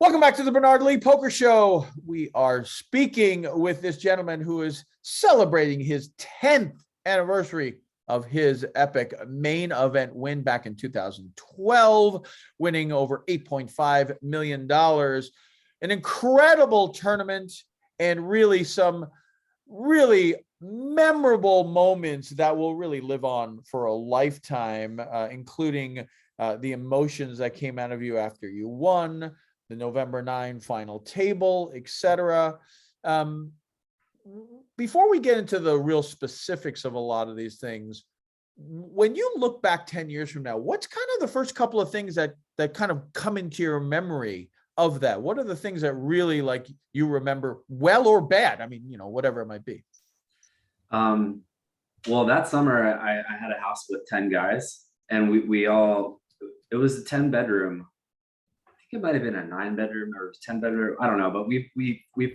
Welcome back to the Bernard Lee Poker Show. We are speaking with this gentleman who is celebrating his 10th anniversary of his epic main event win back in 2012, winning over $8.5 million. An incredible tournament and really some really memorable moments that will really live on for a lifetime, including the emotions that came out of you after you won, the November 9 final table, etc. Before we get into the real specifics of a lot of these things, when you look back 10 years from now, what's kind of the first couple of things that kind of come into your memory of that? What are the things that really like you remember, well or bad? I mean, whatever it might be. Well, that summer I had a house with 10 guys, and it was a 10 bedroom. I think it might have been a 9 bedroom or 10 bedroom. I don't know, but we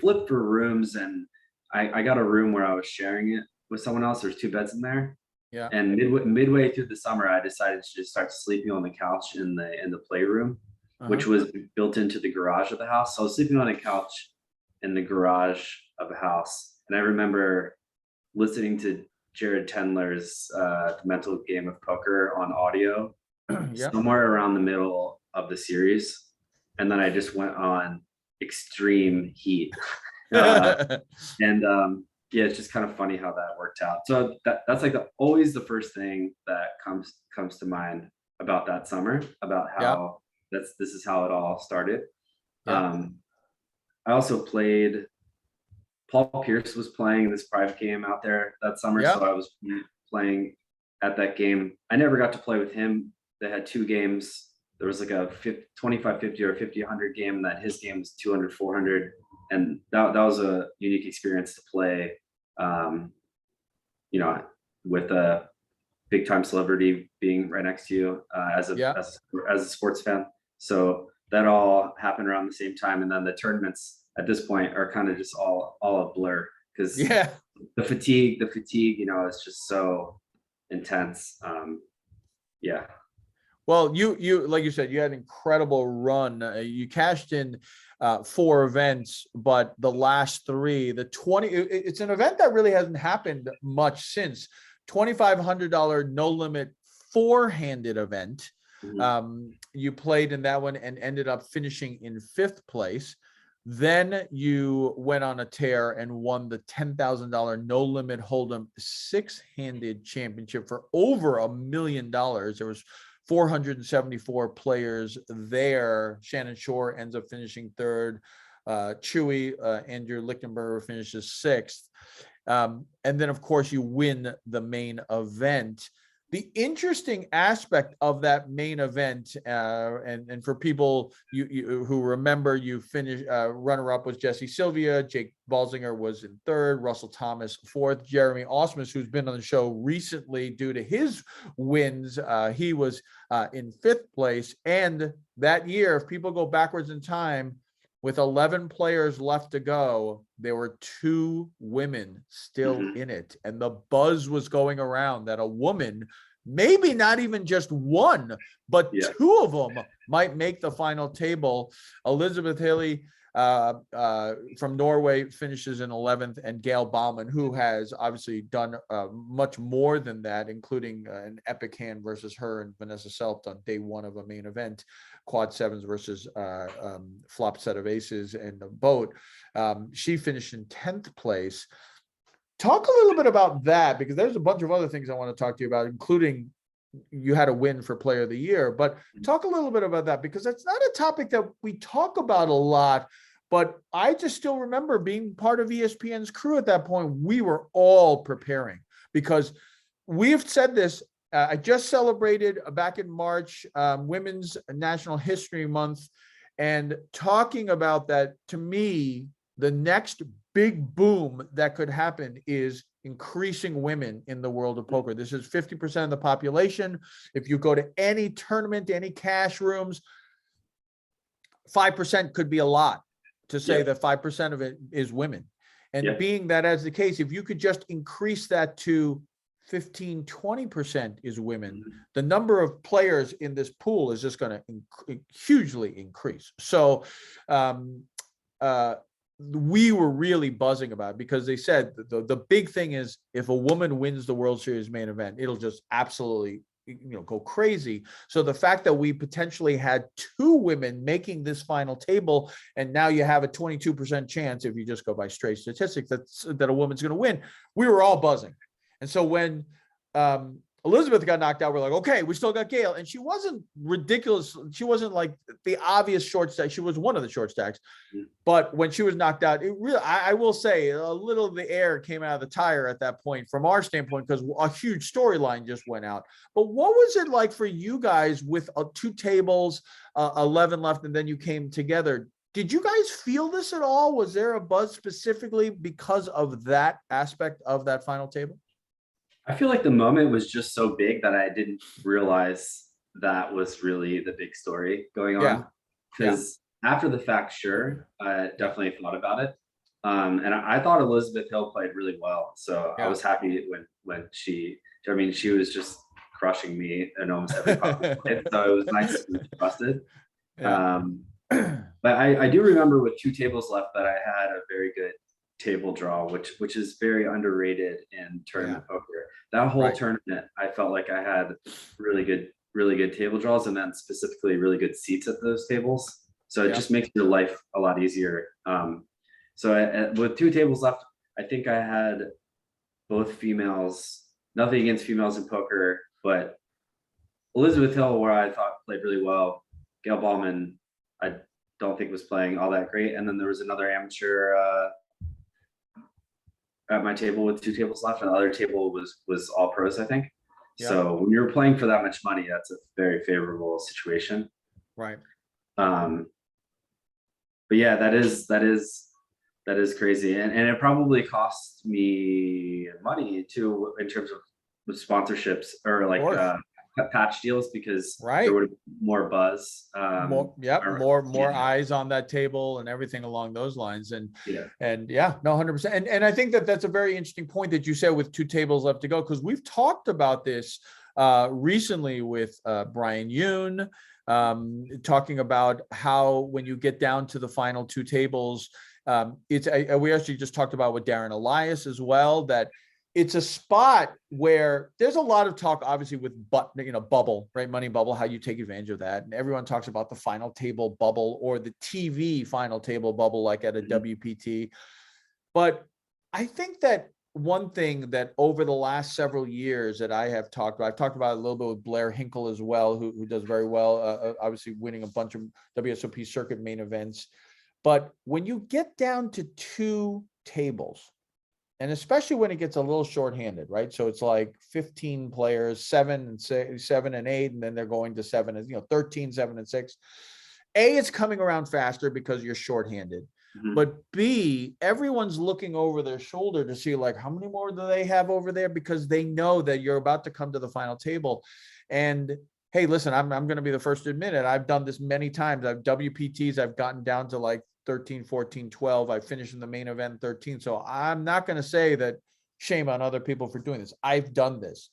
flipped for rooms, and I got a room where I was sharing it with someone else. There's 2 beds in there. Yeah. And midway through the summer, I decided to just start sleeping on the couch in the playroom, which was built into the garage of the house. So I was sleeping on a couch in the garage of the house. And I remember listening to Jared Tendler's The Mental Game of Poker on audio somewhere around the middle of the series. And then I just went on extreme heat. Yeah, it's just kind of funny how that worked out. So that's like always the first thing that comes to mind about that summer, about how this is how it all started. I also played. Paul Pierce was playing this private game out there that summer, so I was playing at that game. I never got to play with him. They had 2 games. There was like a 25-50 or 50-100 game, and that his game was 200-400. And that was a unique experience to play, with a big time celebrity being right next to you as a sports fan. So that all happened around the same time. And then the tournaments at this point are kind of just all a blur, because the fatigue, is just so intense. Well, you like you said, you had an incredible run. You cashed in 4 events, but the last 3, it's an event that really hasn't happened much since. $2,500 no limit 4-handed event. You played in that one and ended up finishing in 5th place. Then you went on a tear and won the $10,000 no limit hold'em 6-handed championship for over $1 million. There was 474 players there. Shannon Shore ends up finishing 3rd. Chewy, Andrew Lichtenberger finishes 6th. And then, of course, you win the main event. The interesting aspect of that main event, and for people who remember, you finished runner-up was Jesse Sylvia, Jake Balzinger was in 3rd, Russell Thomas 4th, Jeremy Osmus, who's been on the show recently due to his wins, he was in 5th place. And that year, if people go backwards in time, with 11 players left to go, there were 2 women still in it. And the buzz was going around that a woman, maybe not even just one, but 2 of them might make the final table. Elizabeth Hilly from Norway finishes in 11th, and Gail Bauman, who has obviously done much more than that, including an epic hand versus her and Vanessa Selft on day 1 of a main event, quad 7s versus flop set of aces and the boat. She finished in 10th place. Talk a little bit about that, because there's a bunch of other things I want to talk to you about, including you had a win for Player of the Year. But talk a little bit about that, because that's not a topic that we talk about a lot. But I just still remember being part of ESPN's crew at that point. We were all preparing, because we've said this. I just celebrated back in March, Women's National History Month, and talking about that, to me, the next big boom that could happen is increasing women in the world of poker. This is 50% of the population. If you go to any tournament, any cash rooms, 5% could be a lot to say that 5% of it is women. And being that as the case, if you could just increase that to 15-20% is women, the number of players in this pool is just going to hugely increase. So we were really buzzing about it because they said the big thing is if a woman wins the World Series main event, it'll just absolutely go crazy. So the fact that we potentially had 2 women making this final table, and now you have a 22% chance, if you just go by straight statistics, that a woman's going to win, we were all buzzing. And so when Elizabeth got knocked out, we're like, okay, we still got Gail. And she wasn't ridiculous. She wasn't like the obvious short stack. She was one of the short stacks. But when she was knocked out, it really, I will say, a little of the air came out of the tire at that point from our standpoint, because a huge storyline just went out. But what was it like for you guys with 2 tables, 11 left, and then you came together? Did you guys feel this at all? Was there a buzz specifically because of that aspect of that final table? I feel like the moment was just so big that I didn't realize that was really the big story going on. Because after the fact, sure, I definitely thought about it. And I thought Elizabeth Hill played really well. So I was happy when she was just crushing me in almost every possible way. So it was nice to be trusted. But I do remember with 2 tables left that I had a very good table draw, which is very underrated in tournament poker. That whole tournament, I felt like I had really good table draws, and then specifically really good seats at those tables. So it just makes your life a lot easier. So with 2 tables left, I think I had both females. Nothing against females in poker, but Elizabeth Hill, where I thought played really well. Gail Ballman, I don't think was playing all that great. And then there was another amateur at my table with 2 tables left, and the other table was all pros, I think. So when you're playing for that much money, that's a very favorable situation. Right. But yeah, that is crazy. And it probably cost me money too, in terms of sponsorships or like patch deals, because there would have more buzz. More eyes on that table and everything along those lines. And no, 100%. And I think that's a very interesting point that you said with 2 tables left to go, because we've talked about this recently with Brian Yoon, talking about how when you get down to the final 2 tables, we actually just talked about with Darren Elias as well, that it's a spot where there's a lot of talk, obviously, with bubble, right? Money bubble, how you take advantage of that. And everyone talks about the final table bubble or the TV final table bubble, like at a WPT. But I think that one thing that over the last several years that I've talked about it a little bit with Blair Hinkle as well, who does very well, obviously winning a bunch of WSOP circuit main events. But when you get down to 2 tables, and especially when it gets a little shorthanded, right? So it's like 15 players, 7 and 8, and then they're going to 7 and 13, 7 and 6. A, it's coming around faster because you're shorthanded. But B, everyone's looking over their shoulder to see like how many more do they have over there, because they know that you're about to come to the final table. And hey, listen, I'm going to be the first to admit it. I've done this many times. I've WPTs. I've gotten down to like 13, 14, 12. I finished in the main event 13. So I'm not going to say that shame on other people for doing this. I've done this.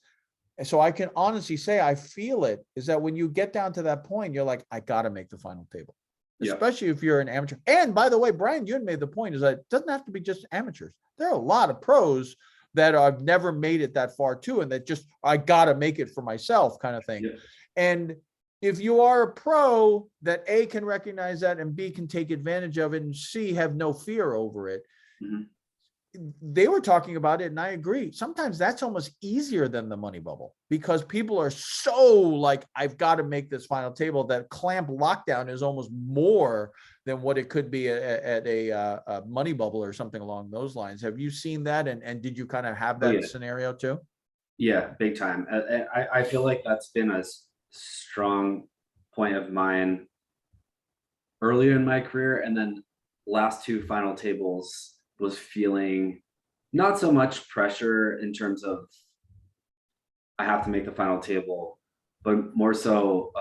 And so I can honestly say I feel it, is that when you get down to that point, you're like, I got to make the final table, especially if you're an amateur. And by the way, Brian Yoon made the point is that it doesn't have to be just amateurs. There are a lot of pros that I've never made it that far too, and that just, I got to make it for myself kind of thing. And if you are a pro that A, can recognize that, and B, can take advantage of it, and C, have no fear over it. They were talking about it, and I agree. Sometimes that's almost easier than the money bubble, because people are so like, I've got to make this final table, that clamp lockdown is almost more than what it could be at a money bubble or something along those lines. Have you seen that? And did you kind of have that scenario too? Yeah, big time. I feel like that's been a strong point of mine earlier in my career, and then last 2 final tables was feeling not so much pressure in terms of I have to make the final table, but more so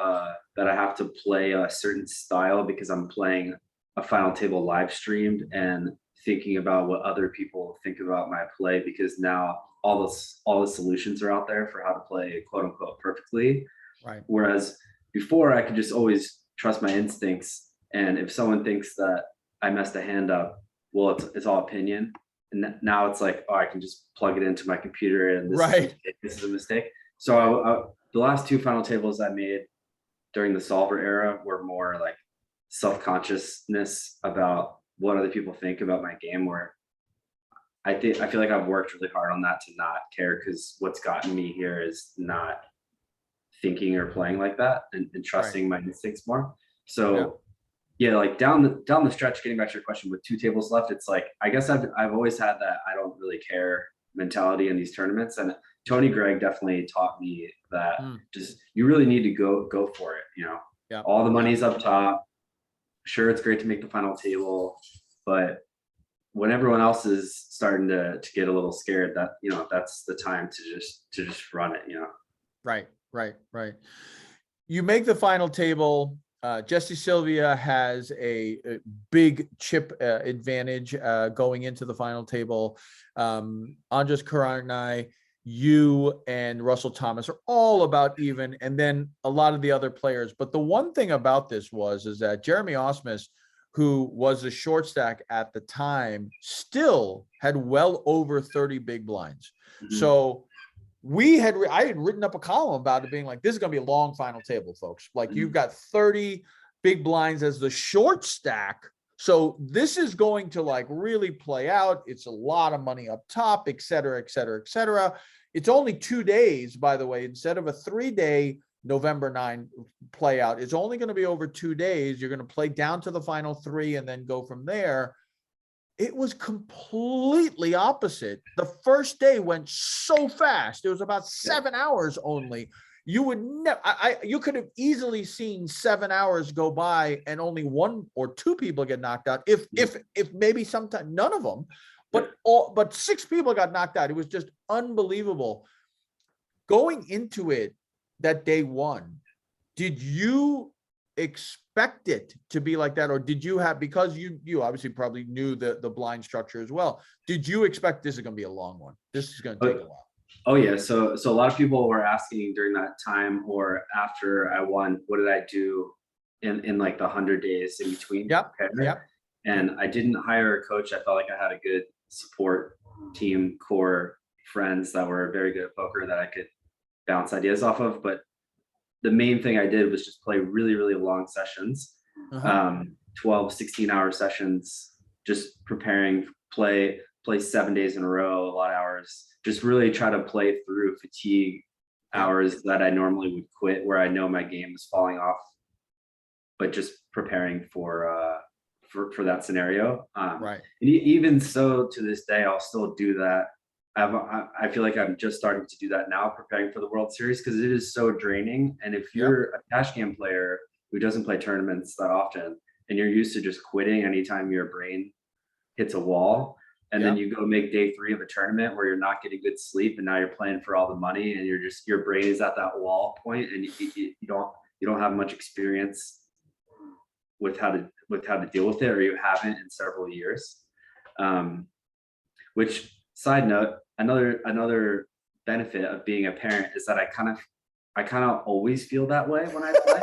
that I have to play a certain style because I'm playing a final table live streamed, and thinking about what other people think about my play, because now all the solutions are out there for how to play quote unquote perfectly. Right. Whereas before I could just always trust my instincts. And if someone thinks that I messed a hand up, well, it's all opinion. And now it's like, oh, I can just plug it into my computer and this is a mistake. So the last two final tables I made during the solver era were more like self-consciousness about what other people think about my game, where I feel like I've worked really hard on that to not care, because what's gotten me here is not thinking or playing like that, and trusting my instincts more. So yeah, like down the stretch, getting back to your question, with 2 tables left, it's like, I guess I've always had that I don't really care mentality in these tournaments. And Tony Gregg definitely taught me that just, you really need to go for it. You know, all the money's up top. Sure, it's great to make the final table, but when everyone else is starting to get a little scared, that, you know, that's the time to just run it, you know? Right. You make the final table. Jesse Sylvia has a big chip advantage going into the final table. Andres Karanai, you and Russell Thomas are all about even, and then a lot of the other players. But the one thing about this is that Jeremy Osmus, who was a short stack at the time, still had well over 30 big blinds. So I had written up a column about it, being like, this is going to be a long final table, folks. Like, you've got 30 big blinds as the short stack. So this is going to like really play out. It's a lot of money up top, et cetera, et cetera, et cetera. It's only 2 days, by the way, instead of a 3-day November 9 play out. It's only going to be over 2 days. You're going to play down to the final 3 and then go from there. It was completely opposite. The first day went so fast. It was about 7 hours only. You would never, you could have easily seen 7 hours go by and only 1 or 2 people get knocked out. If maybe sometimes none of them, but 6 people got knocked out. It was just unbelievable. Going into it that day 1, did you expect it to be like that, or did you have, because you obviously probably knew the blind structure as well, did you expect this is going to be a long one? This is going to take a while. Oh yeah, so a lot of people were asking during that time or after I won, what did I do in like the 100 days in between? And I didn't hire a coach. I felt like I had a good support team, core friends that were very good at poker that I could bounce ideas off of. But the main thing I did was just play really, really long sessions, 12, 16-hour sessions, just preparing, play 7 days in a row, a lot of hours, just really try to play through fatigue hours that I normally would quit, where I know my game is falling off, but just preparing for that scenario. And even so, to this day, I'll still do that. I feel like I'm just starting to do that now, preparing for the World Series, because it is so draining. And if you're a cash game player who doesn't play tournaments that often, and you're used to just quitting anytime your brain hits a wall, and then you go make day 3 of a tournament where you're not getting good sleep, and now you're playing for all the money, and your brain is at that wall point, and you don't have much experience with how to deal with it, or you haven't in several years. Which, side note, another benefit of being a parent is that I kind of always feel that way when I play.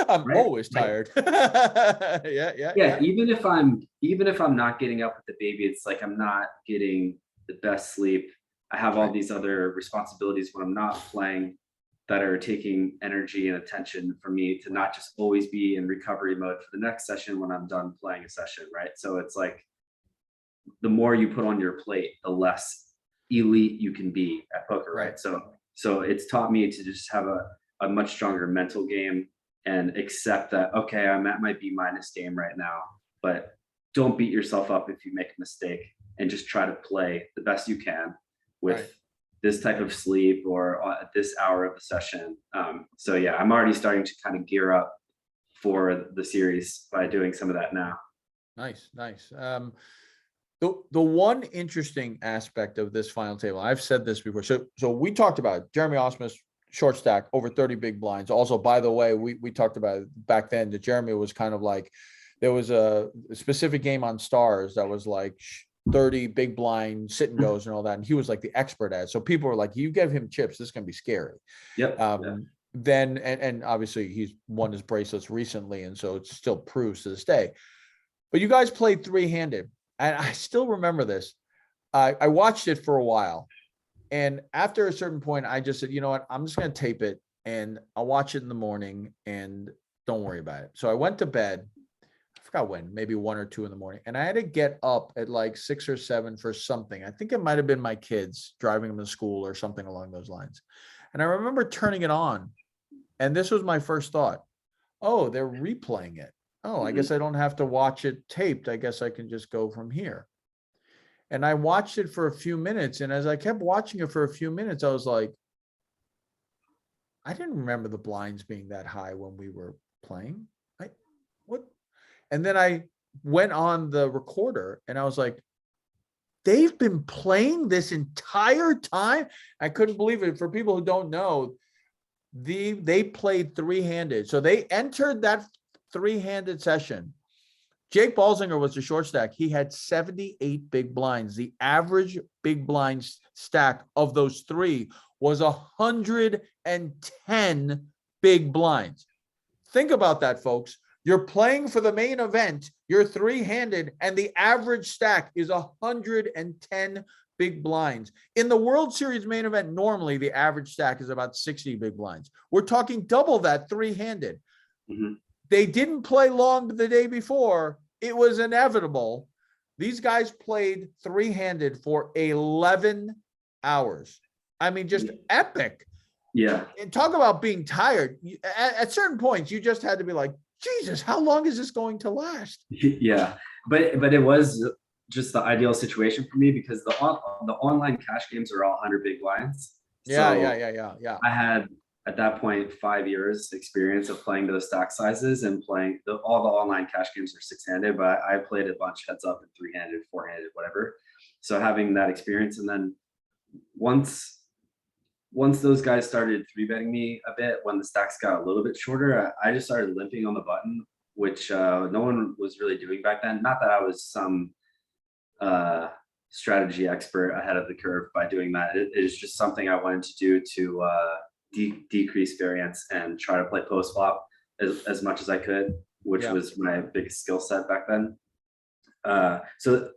I'm always tired. Yeah. Even if I'm not getting up with the baby, it's like I'm not getting the best sleep. I have all these other responsibilities when I'm not playing that are taking energy and attention for me to not just always be in recovery mode for the next session when I'm done playing a session, right? So it's like, the more you put on your plate, the less elite you can be at poker, right? So it's taught me to just have a much stronger mental game and accept that, okay, I'm at my B- game right now, but don't beat yourself up if you make a mistake, and just try to play the best you can with this type of sleep or this hour of the session. So yeah, I'm already starting to kind of gear up for the series by doing some of that now. Nice. The one interesting aspect of this final table, I've said this before. So we talked about Jeremy Osmus, short stack, over 30 big blinds. Also, by the way, we talked about it back then that Jeremy was kind of like there was a specific game on Stars that was like 30 big blind sit and goes and all that. And he was like the expert at it. So people were like, you give him chips, this is going to be scary. Yep. Then, and obviously he's won his bracelets recently. And so it still proves to this day. But you guys played three-handed. And I still remember this. I watched it for a while. And after a certain point, I just said, you know what, I'm just going to tape it and I'll watch it in the morning and don't worry about it. So I went to bed. I forgot when, maybe 1 or 2 in the morning. And I had to get up at like 6 or 7 for something. I think it might've been my kids driving them to school or something along those lines. And I remember turning it on. And this was my first thought. Oh, they're replaying it. Oh, I guess I don't have to watch it taped. I guess I can just go from here. And I watched it for a few minutes. And as I kept watching it for a few minutes, I was like, I didn't remember the blinds being that high when we were playing. What? And then I went on the recorder and I was like, they've been playing this entire time. I couldn't believe it. For people who don't know, they played three-handed. So they entered that three-handed session. Jake Balzinger was the short stack. He had 78 big blinds. The average big blind stack of those three was 110 big blinds. Think about that, folks. You're playing for the main event. You're three-handed, and the average stack is 110 big blinds. In the World Series main event, normally the average stack is about 60 big blinds. We're talking double that three-handed. They didn't play long the day before. It was inevitable. These guys played three-handed for 11 hours. I mean, just epic. Yeah. And talk about being tired. At certain points, you just had to be like, Jesus, how long is this going to last? Yeah. But it was just the ideal situation for me because the online cash games are all 100 big blinds. Yeah. I had at that point 5 years experience of playing those stack sizes and playing all the online cash games are six-handed, but I played a bunch heads up and three-handed, four-handed, whatever. So having that experience, and then once those guys started three betting me a bit, when the stacks got a little bit shorter, I just started limping on the button, which no one was really doing back then. Not that I was some strategy expert ahead of the curve by doing that. It is just something I wanted to do to decrease variance and try to play post flop as much as I could, which was my biggest skill set back then. So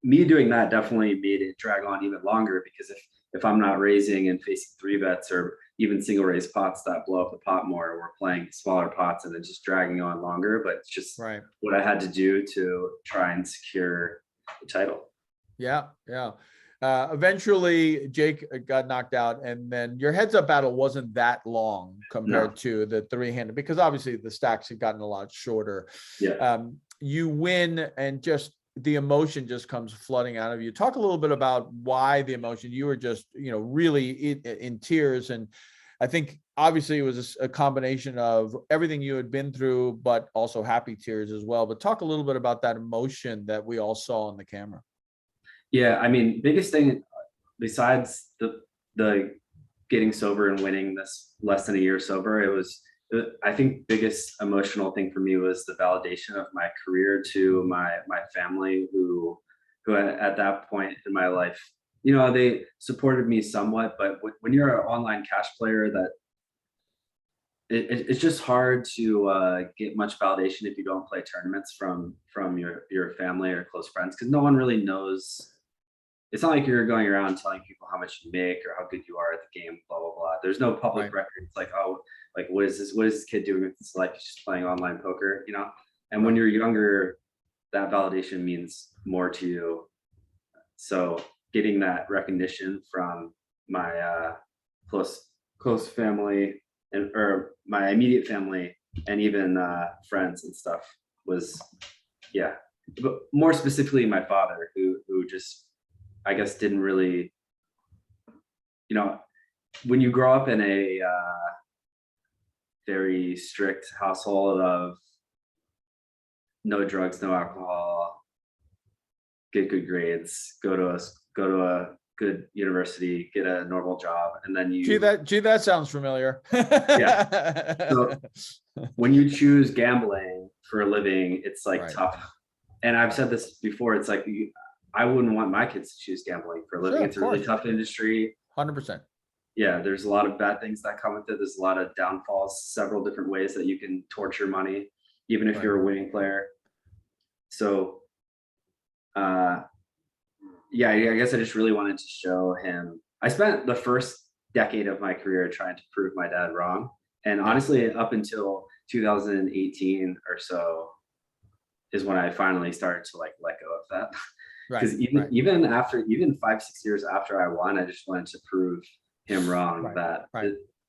me doing that definitely made it drag on even longer, because if I'm not raising and facing three bets or even single raise pots that blow up the pot more, we're playing smaller pots and it's just dragging on longer. But it's just what I had to do to try and secure the title. Yeah. Eventually Jake got knocked out, and then your heads up battle wasn't that long compared to the three-handed, because obviously the stacks had gotten a lot shorter. You win, and just the emotion just comes flooding out of you. Talk a little bit about why the emotion. You were just, really in tears. And I think obviously it was a combination of everything you had been through, but also happy tears as well. But talk a little bit about that emotion that we all saw on the camera. Yeah, I mean, biggest thing besides the getting sober and winning this less than a year sober, it was, I think biggest emotional thing for me was the validation of my career to my family, who at that point in my life, they supported me somewhat, but when you're an online cash player, that it's just hard to get much validation if you don't play tournaments from your family or close friends, because no one really knows. It's not like you're going around telling people how much you make or how good you are at the game, blah, blah, blah. There's no public record. It's like, oh, like, what is this kid doing with his life? He's just playing online poker, And when you're younger, that validation means more to you. So getting that recognition from my close family or my immediate family and even friends and stuff was, but more specifically my father, who just, I guess, didn't really, when you grow up in a very strict household of no drugs, no alcohol, get good grades, go to good university, get a normal job, and then you Gee, that sounds familiar. Yeah. So when you choose gambling for a living, it's like Right. tough. And I've said this before, it's like I wouldn't want my kids to choose gambling for a living. Sure, It's a really tough industry. 100%. Yeah, there's a lot of bad things that come with it. There's a lot of downfalls, several different ways that you can torture money, even if you're a winning player. So yeah, I guess I just really wanted to show him. I spent the first decade of my career trying to prove my dad wrong. And honestly, up until 2018 or so is when I finally started to like let go of that. Because even 5-6 years after I won, I just wanted to prove him wrong that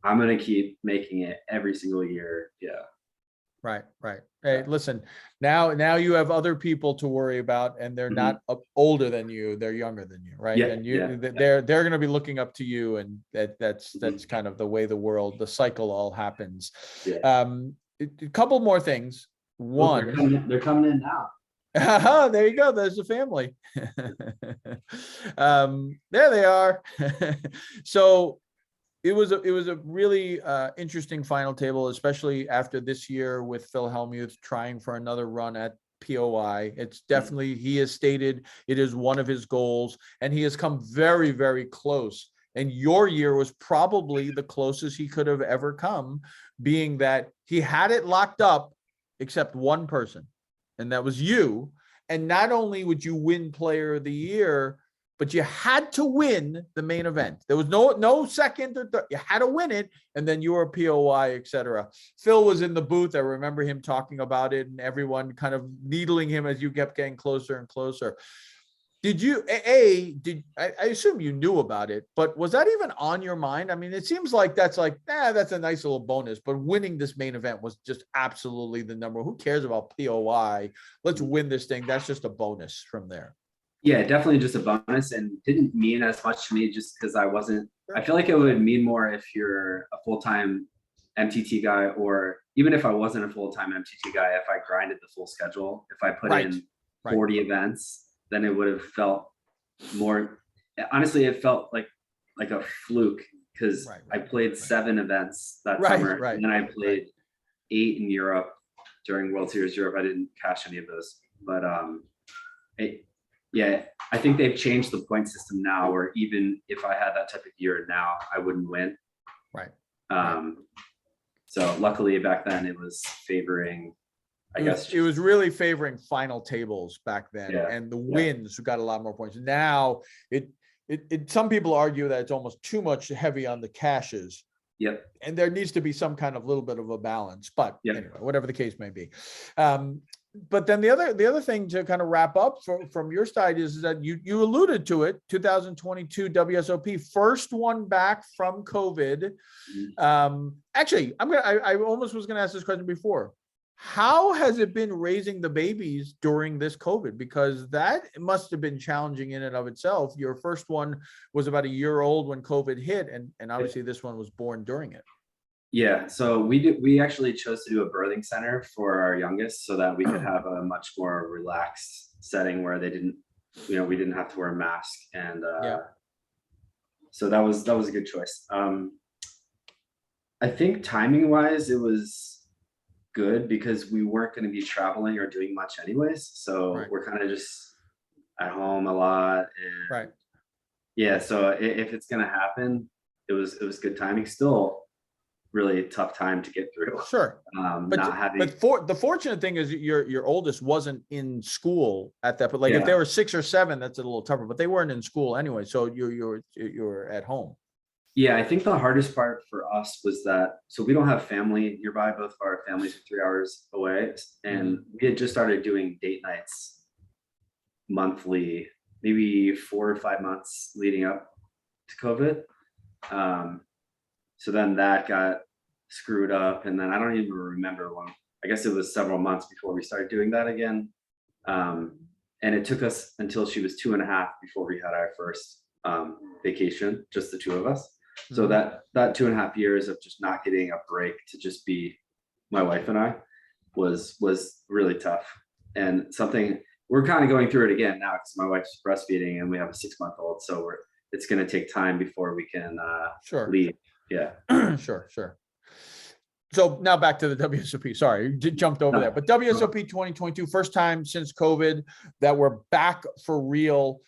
I'm going to keep making it every single year. Yeah. Right. Hey, listen, now you have other people to worry about, and they're not older than you, they're younger than you, right? And they're going to be looking up to you, and that's kind of the way the cycle all happens. A couple more things. One, they're coming in now. There you go. There's the family. There they are. So it was a really interesting final table, especially after this year with Phil Hellmuth trying for another run at POY. It's definitely, he has stated it is one of his goals, and he has come very, very close. And your year was probably the closest he could have ever come, being that he had it locked up except one person, and that was you. And not only would you win Player of the Year, but you had to win the main event. There was no second or third. You had to win it, and then you were POY, etc. Phil was in the booth. I remember him talking about it, and everyone kind of needling him as you kept getting closer and closer. Did you, I assume you knew about it, but was that even on your mind? I mean, it seems like that's a nice little bonus, but winning this main event was just absolutely the number. Who cares about POY? Let's win this thing. That's just a bonus from there. Yeah, definitely just a bonus, and didn't mean as much to me just because I feel like it would mean more if you're a full-time MTT guy, or even if I wasn't a full-time MTT guy, if I grinded the full schedule, if I put in 40 events, then it would have felt more, honestly, it felt like a fluke, because I played 7 events that summer, and then I played 8 in Europe during World Series Europe. I didn't cash any of those, but yeah, I think they've changed the point system now, where even if I had that type of year now, I wouldn't win. So luckily back then it was favoring, I guess it was really favoring final tables back then, and the wins got a lot more points. Now it some people argue that it's almost too much heavy on the cashes. And there needs to be some kind of little bit of a balance, but anyway, whatever the case may be. But then the other thing to kind of wrap up from your side is that you alluded to it, 2022 WSOP, first one back from COVID. Actually, I almost was gonna ask this question before. How has it been raising the babies during this COVID? Because that must have been challenging in and of itself. Your first one was about a year old when COVID hit, and obviously this one was born during it. Yeah, so we actually chose to do a birthing center for our youngest, so that we could have a much more relaxed setting where they didn't, we didn't have to wear a mask, and so that was a good choice. I think timing wise, it was good because we weren't going to be traveling or doing much anyways, so we're kind of just at home a lot, and yeah, so if it's going to happen, it was good timing. Still really tough time to get through. But the fortunate thing is your oldest wasn't in school at that, but if they were 6 or 7, that's a little tougher, but they weren't in school anyway, so you're at home. Yeah, I think the hardest part for us was that, so we don't have family nearby. Both of our families are 3 hours away, and we had just started doing date nights monthly, maybe 4 or 5 months leading up to COVID. So then that got screwed up, and then I don't even remember when. I guess it was several months before we started doing that again. And it took us until she was 2.5 before we had our first vacation, just the 2 of us. So that 2.5 years of just not getting a break to just be my wife and I was really tough, and something we're kind of going through it again now, because my wife's breastfeeding and we have a 6-month-old. So it's going to take time before we can Sure. leave. Yeah. Sure. So now back to the WSOP. Sorry, jumped over there. But WSOP 2022, first time since COVID that we're back for real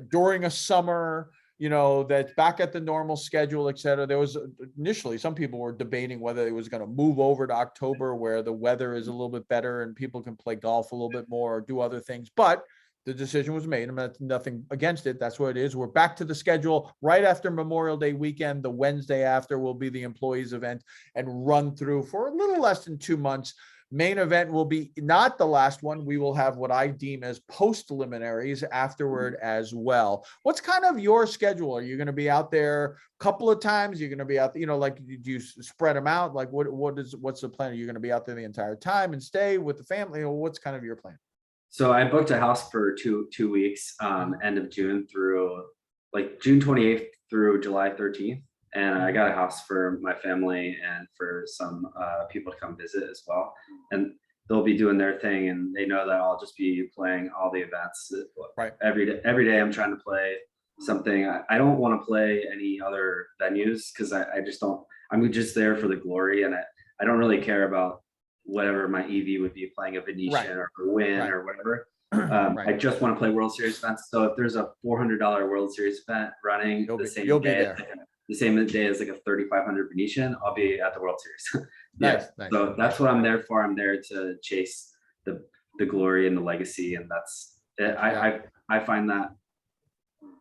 during a summer, that's back at the normal schedule, et cetera. There was initially some people were debating whether it was going to move over to October where the weather is a little bit better and people can play golf a little bit more or do other things. But the decision was made. That's nothing against it. That's what it is. We're back to the schedule right after Memorial Day weekend. The Wednesday after will be the employees event and run through for a little less than 2 months. Main event will be not the last one. We will have what I deem as post-preliminaries afterward as well. What's kind of your schedule? Are you going to be out there a couple of times? You're going to be out, like, do you spread them out? Like, what's the plan? Are you going to be out there the entire time and stay with the family? Or what's kind of your plan? So I booked a house for two weeks, end of June through like June 28th through July 13th. And I got a house for my family and for some people to come visit as well. And they'll be doing their thing, and they know that I'll just be playing all the events. Right. Every day I'm trying to play something. I don't want to play any other venues because I just don't, I'm just there for the glory, and I don't really care about whatever my EV would be playing a Venetian or a Win or whatever. I just want to play World Series events. So if there's a $400 World Series event running the same day as like a 3,500 Venetian, I'll be at the World Series. Nice. So that's what I'm there for. I'm there to chase the glory and the legacy, and that's it. I find that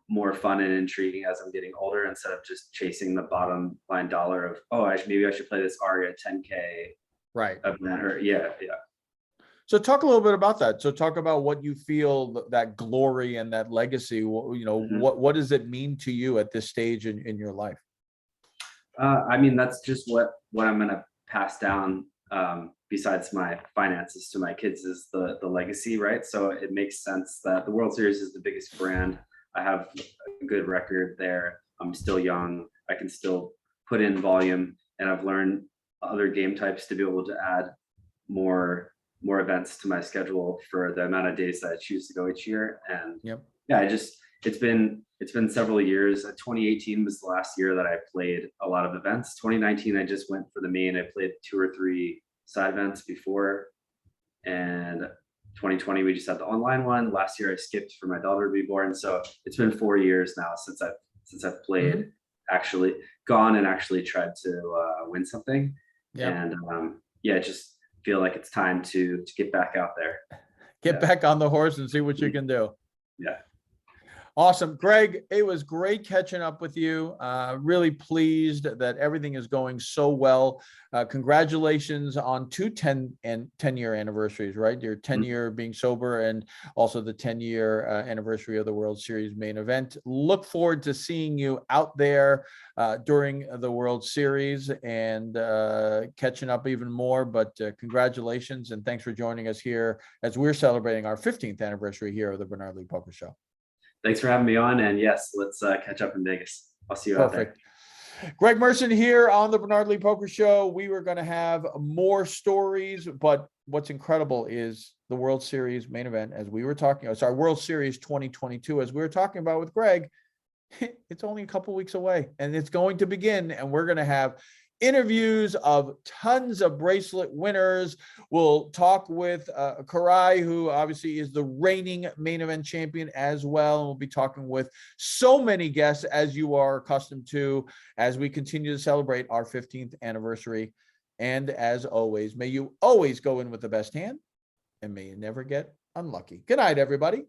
more fun and intriguing as I'm getting older, instead of just chasing the bottom line dollar of, maybe I should play this Aria 10K. Right. Yeah. So talk a little bit about that. So talk about what you feel that glory and that legacy, what does it mean to you at this stage in your life? I mean, that's just what I'm going to pass down, besides my finances to my kids, is the legacy, right? So it makes sense that the World Series is the biggest brand. I have a good record there. I'm still young. I can still put in volume, and I've learned other game types to be able to add more events to my schedule for the amount of days that I choose to go each year. And it's been several years. 2018 was the last year that I played a lot of events. 2019, I just went for the main. I played 2 or 3 side events before. And 2020, we just had the online one. Last year I skipped for my daughter to be born. So it's been 4 years now since I've played, actually gone and actually tried to win something. And just feel like it's time to get back out there. Get back on the horse and see what you can do. Yeah. Awesome. Greg, it was great catching up with you. Really pleased that everything is going so well. Congratulations on 2 10-year anniversaries, right? Your 10-year being sober, and also the 10-year anniversary of the World Series main event. Look forward to seeing you out there during the World Series and catching up even more. But congratulations, and thanks for joining us here as we're celebrating our 15th anniversary here of the Bernard Lee Poker Show. Thanks for having me on. And yes, let's catch up in Vegas. I'll see you out there. Greg Merson here on the Bernard Lee Poker Show. We were going to have more stories, but what's incredible is the World Series main event, as we were talking, it's our World Series 2022, as we were talking about with Greg, it's only a couple weeks away and it's going to begin, and we're going to have interviews of tons of bracelet winners. We'll talk with Karai, who obviously is the reigning main event champion as well. And we'll be talking with so many guests, as you are accustomed to, as we continue to celebrate our 15th anniversary. And as always, may you always go in with the best hand, and may you never get unlucky. Good night, everybody.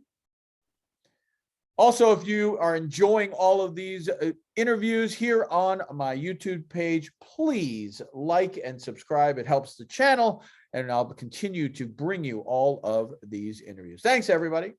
Also, if you are enjoying all of these interviews here on my YouTube page, please like and subscribe. It helps the channel, and I'll continue to bring you all of these interviews. Thanks, everybody.